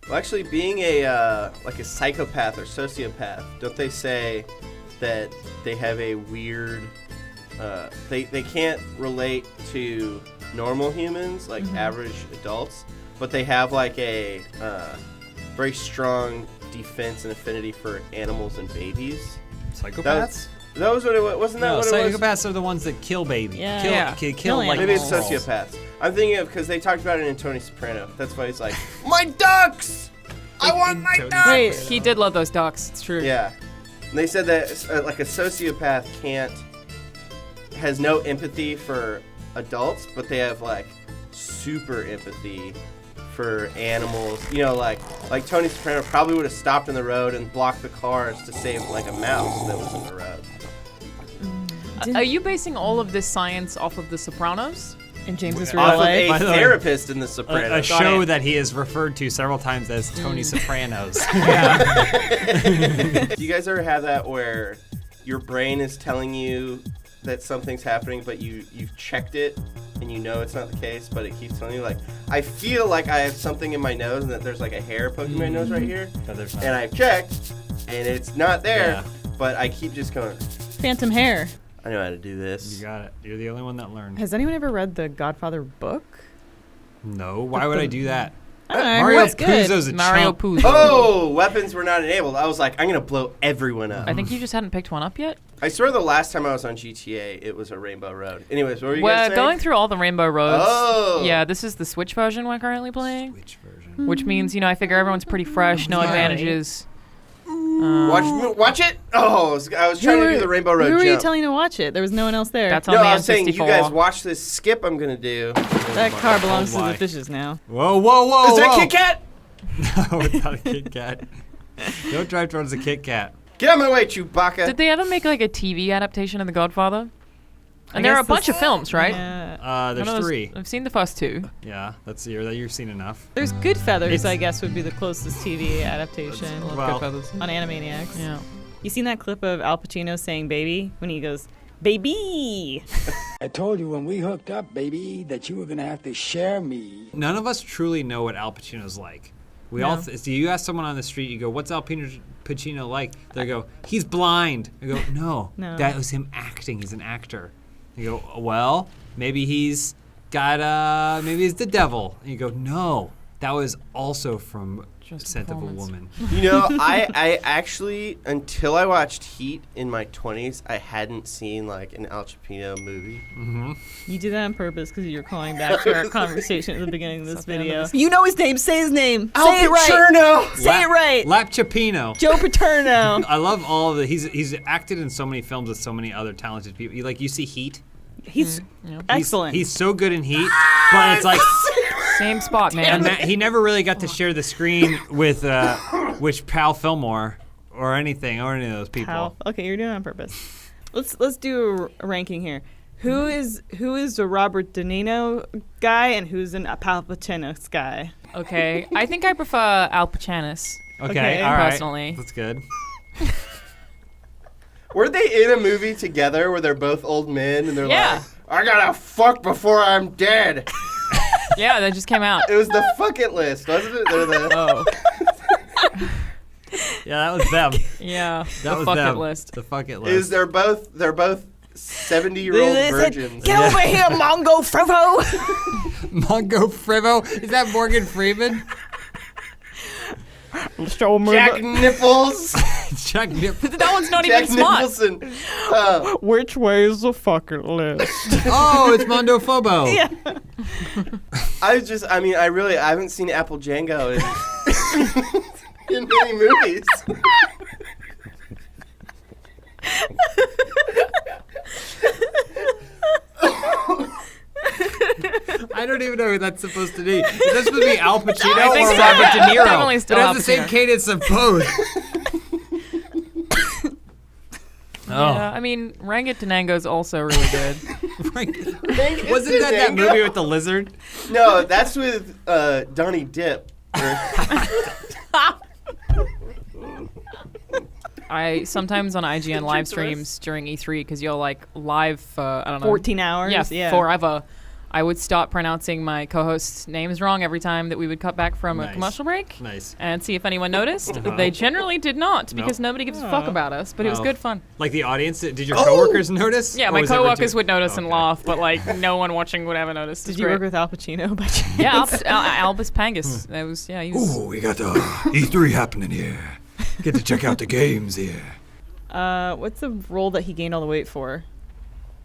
Well, actually, being a like a psychopath or sociopath, don't they say that they have a weird? They can't relate to normal humans, like average adults, but they have like a very strong defense and affinity for animals and babies. Psychopaths? That was what it was. Wasn't that what it was? Psychopaths are the ones that kill babies. Yeah. Kill like maybe it's animals. sociopaths. I'm thinking of because they talked about it in Tony Soprano. That's why he's like, my ducks! I want my ducks! Wait, He did love those ducks. It's true. Yeah. And they said that like a sociopath has no empathy for adults, but they have like super empathy for animals. You know, like Tony Soprano probably would have stopped in the road and blocked the cars to save like a mouse that was in the road. Are you basing all of this science off of The Sopranos? in James's real Off of life. a By the way, therapist in The Sopranos. A show that he is referred to several times as Tony Sopranos. Do you guys ever have that where your brain is telling you that something's happening, but you've checked it and you know it's not the case, but it keeps telling you, like, I feel like I have something in my nose and that there's like a hair poking my nose right here, But there's not. and I've checked and it's not there, Yeah. but I keep just going, Phantom hair. I know how to do this. You got it. You're the only one that learned. Has anyone ever read the Godfather book? No, why would I do that? I don't know. I Mario heard it's good. Puzo's a Mario chump. Puzo. Oh, weapons were not enabled. I was like, I'm going to blow everyone up. I think you just hadn't picked one up yet. I swear the last time I was on GTA, it was a Rainbow Road. Anyways, what were you guys We're saying? going through all the Rainbow Roads. Oh. Yeah, this is the Switch version we're currently playing, Which version? which means, I figure everyone's pretty fresh, no Right. advantages. Watch it? Oh, I was trying to do the Rainbow Road Who jump. were you telling to watch it? There was no one else there. That's on No, the I was saying, you N64. guys watch this skip I'm going to do. that car belongs to why? the fishes now. Whoa, whoa, whoa, Is that whoa. Kit Kat? No, it's not a Kit Kat. Don't drive towards a Kit Kat. Get out of my way, Chewbacca. Did they ever make like a TV adaptation of The Godfather? I And there are a guess bunch this- of films, right? Yeah. There's I know 3. I've seen the first 2. Yeah, that's the year that you've seen enough. There's Goodfeathers, It's- I guess, would be the closest TV adaptation Well, on Animaniacs. Yeah. You seen that clip of Al Pacino saying "baby" when he goes "baby"? I told you when we hooked up, baby, that you were gonna have to share me. none of us truly know what Al Pacino's like. We all. So you ask someone on the street, you go, "What's Al Pacino like?" They go, "He's blind." I go, "No, No. that was him acting. He's an actor." You go, "Well, maybe he's got maybe he's the devil." And you go, "No, that was also from Just Scent of a performance. Woman." You know, I actually, until I watched Heat in my 20s, I hadn't seen, like, an Al Pacino movie. You did that on purpose because you were calling back to our conversation at the beginning of this At the end of video. this- You know his name. Say his name. Al Say it right. Pacerno! Say it right. Lap Chapino. Joe Paterno. I love all of the. He's acted in so many films with so many other talented people. You see Heat. He's excellent. He's so good in Heat, but it's like Same spot, man. he never really got to share the screen with Pal Fillmore or any of those people. How? Okay, you're doing it on purpose. Let's do a ranking here. Who is the Robert De Niro guy and who's an Al Pacino guy? Okay, I think I prefer Al Pacanis. Okay, Okay. all right, Personally. that's good. Were they in a movie together where they're both old men and they're Yeah. like, I gotta fuck before I'm dead? Yeah, that just came out. It was the fuck it list, wasn't it? They're the, Oh, Yeah, that was them. yeah. That the was fuck them. it list. The fuck it list. is they're both 70-year-old They said, virgins. "Get over here, Mongo Frivo." Mongo Frivo? Is that Morgan Freeman? Show me Jack Nipples. Jack Nip. That one's not Jack even smart. Nicholson. which way is the fucking list? Oh, it's Mondo Fobo. Yeah. I haven't seen Apple Django in many movies. I don't even know who that's supposed to be. Is that supposed to be Al Pacino I think or so. Robert De Niro? Definitely still it has Al the same Pacino. cadence of both. Yeah, I mean, Rangitanango's also really good. Wasn't that movie with the lizard? No, that's with Donnie Dipp. I sometimes on IGN live streams during E3 because you're like live for, I don't know. 14 hours. Yeah, Yeah. forever. I would stop pronouncing my co-hosts' names wrong every time that we would cut back from a Nice. commercial break. Nice. And see if anyone noticed. They generally did not because nobody gives a fuck about us, but it was Oh. good fun. Like the audience, did your coworkers notice? Yeah, Or my was everyone coworkers too- would notice and Okay. laugh, but like no one watching would ever notice. Did you work with Al Pacino by chance? Yeah, Albus Pangus. That was he was. Ooh, we got the E3 happening here. Get to check out the games here. What's the role that he gained all the weight for?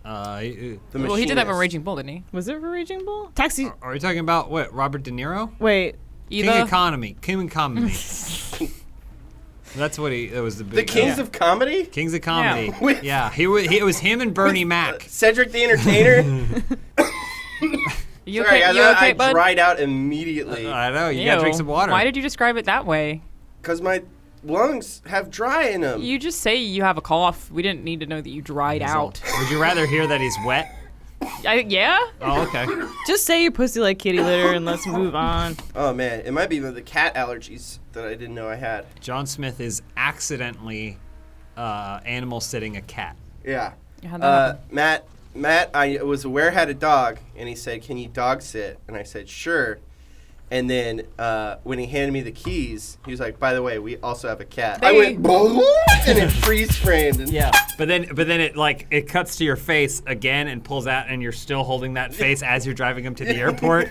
The Well, he did that for Machinist. Raging Bull, didn't he? Was it for Raging Bull? Taxi. Are we talking about what? Robert De Niro? Wait. King Either. Economy. King Economy. That's what he. That was the The big. Kings of Comedy? Kings of Comedy. With- Yeah, it was him and Bernie Mac. Cedric the Entertainer? You Sorry, okay, I, you thought okay, I bud? dried out immediately. I know. You gotta drink some water. Why did you describe it that way? Because my lungs have dry in them. You just say you have a cough. We didn't need to know that you dried out. Would you rather hear that he's wet? Yeah? Oh, okay. Just say your pussy like kitty litter and let's move on. Oh, man. It might be the cat allergies that I didn't know I had. John Smith is accidentally animal sitting a cat. Yeah. How'd that happen? Matt, I was aware had a dog, and he said, "Can you dog sit?" And I said, "Sure." And then when he handed me the keys, he was like, "By the way, we also have a cat." I went, and it freeze framed. And Yeah, but then it cuts to your face again and pulls out, and you're still holding that face as you're driving him to the airport.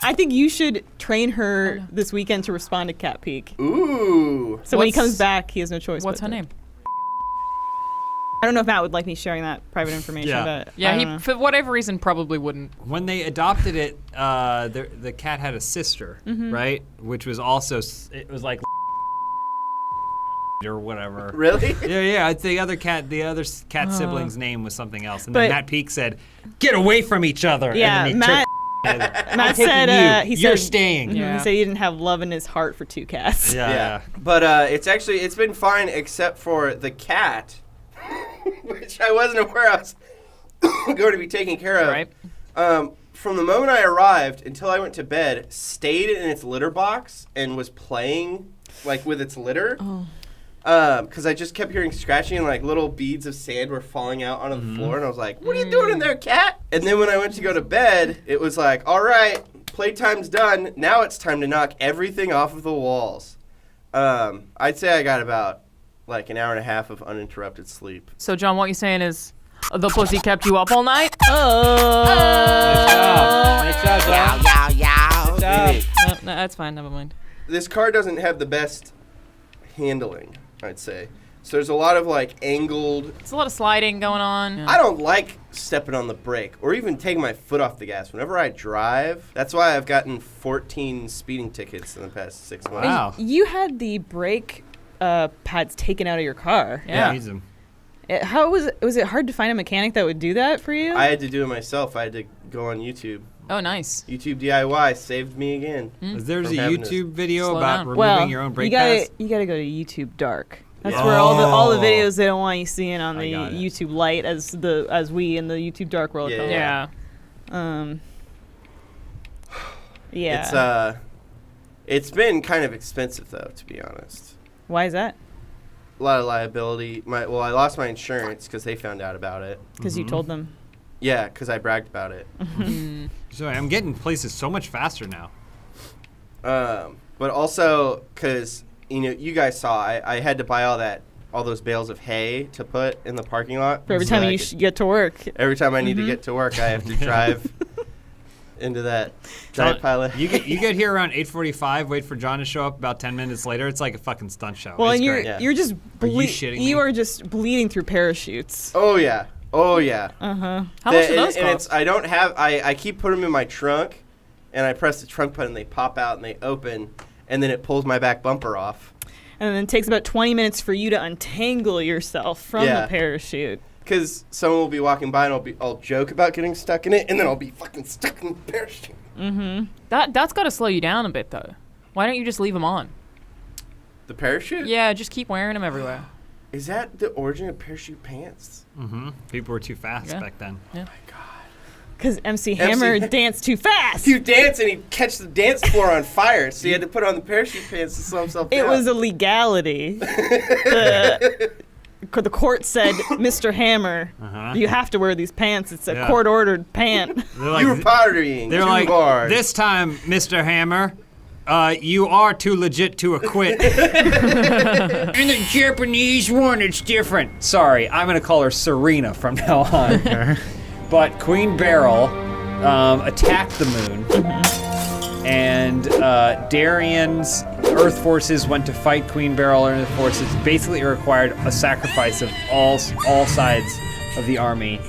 I think you should train her this weekend to respond to Cat Peak. Ooh. So when he What's- comes back, he has no choice. What's but her to- name? I don't know if Matt would like me sharing that private information. Yeah. But Yeah, I he don't know. for whatever reason probably wouldn't. When they adopted it, the cat had a sister, right? Which was also it was like or whatever. Really? Yeah. I'd say the other cat sibling's name was something else, and then But- Matt Peak said, "Get away from each other." Yeah, and then he Matt. took, Matt taking said you. he You're said staying. He said he didn't have love in his heart for two cats. Yeah. But it's been fine except for the cat, which I wasn't aware I was going to be taken care of. Right. From the moment I arrived until I went to bed, stayed in its litter box and was playing like with its litter. Because I just kept hearing scratching and like little beads of sand were falling out onto the floor, and I was like, "What are you doing in there, cat?" And then when I went to go to bed, it was like, "All right, playtime's done. Now it's time to knock everything off of the walls." I'd say I got about like an hour and a half of uninterrupted sleep. So John, what you're saying is the pussy kept you up all night? Nice job, John. No, that's fine. Never mind. This car doesn't have the best handling, I'd say. So there's a lot of like angled. It's a lot of sliding going on. I don't like stepping on the brake or even taking my foot off the gas whenever I drive. That's why I've gotten 14 speeding tickets in the past 6 months. Wow. You had the brake pads taken out of your car. Yeah. Needs him. How was it hard to find a mechanic that would do that for you? I had to do it myself. I had to go on YouTube. Oh, nice. YouTube DIY saved me again. There's From a having to YouTube video slow about down. removing well, your own brake you gotta pads. you gotta go to YouTube Dark. That's Yeah. where all the Oh. videos they don't want you seeing on I the got it. YouTube Light as we in the YouTube Dark world call it. Yeah. Yeah. It's been kind of expensive though, to be honest. Why is that? A lot of liability. I lost my insurance because they found out about it. Because you told them. Yeah, because I bragged about it. So I'm getting places so much faster now. But also because you guys saw I had to buy all those bales of hay to put in the parking lot. For every so time I you could- get to work. every time I need to get to work, I have to drive into that giant pile of You get here around 8:45. Wait for John to show up. About 10 minutes later, it's like a fucking stunt show. Well, It's and great. Yeah. you're just Are you shitting me? you are just bleeding through parachutes. Oh yeah. How much do those cost? I don't have. I keep putting them in my trunk, and I press the trunk button. They pop out and they open, and then it pulls my back bumper off. And then it takes about 20 minutes for you to untangle yourself from Yeah. the parachute. Because someone will be walking by and I'll joke about getting stuck in it, and then I'll be fucking stuck in the parachute. That's got to slow you down a bit, though. Why don't you just leave them on? The parachute? Yeah, just keep wearing them everywhere. Is that the origin of parachute pants? People were too fast Yeah. back then. Because MC Hammer danced too fast. He'd dance and he'd catch the dance floor on fire, so he had to put on the parachute pants to slow himself down. It was a legality. the court said, Mr. Hammer, you have to wear these pants. It's a court-ordered pant. They're like, You were partying they're too like, hard. this time, Mr. Hammer, you are too legit to acquit. In the Japanese one, it's different. Sorry, I'm gonna call her Serena from now on. But Queen Beryl attacked the moon, and Darian's Earth forces went to fight Queen Beryl and Earth forces. Basically, it required a sacrifice of all sides of the army.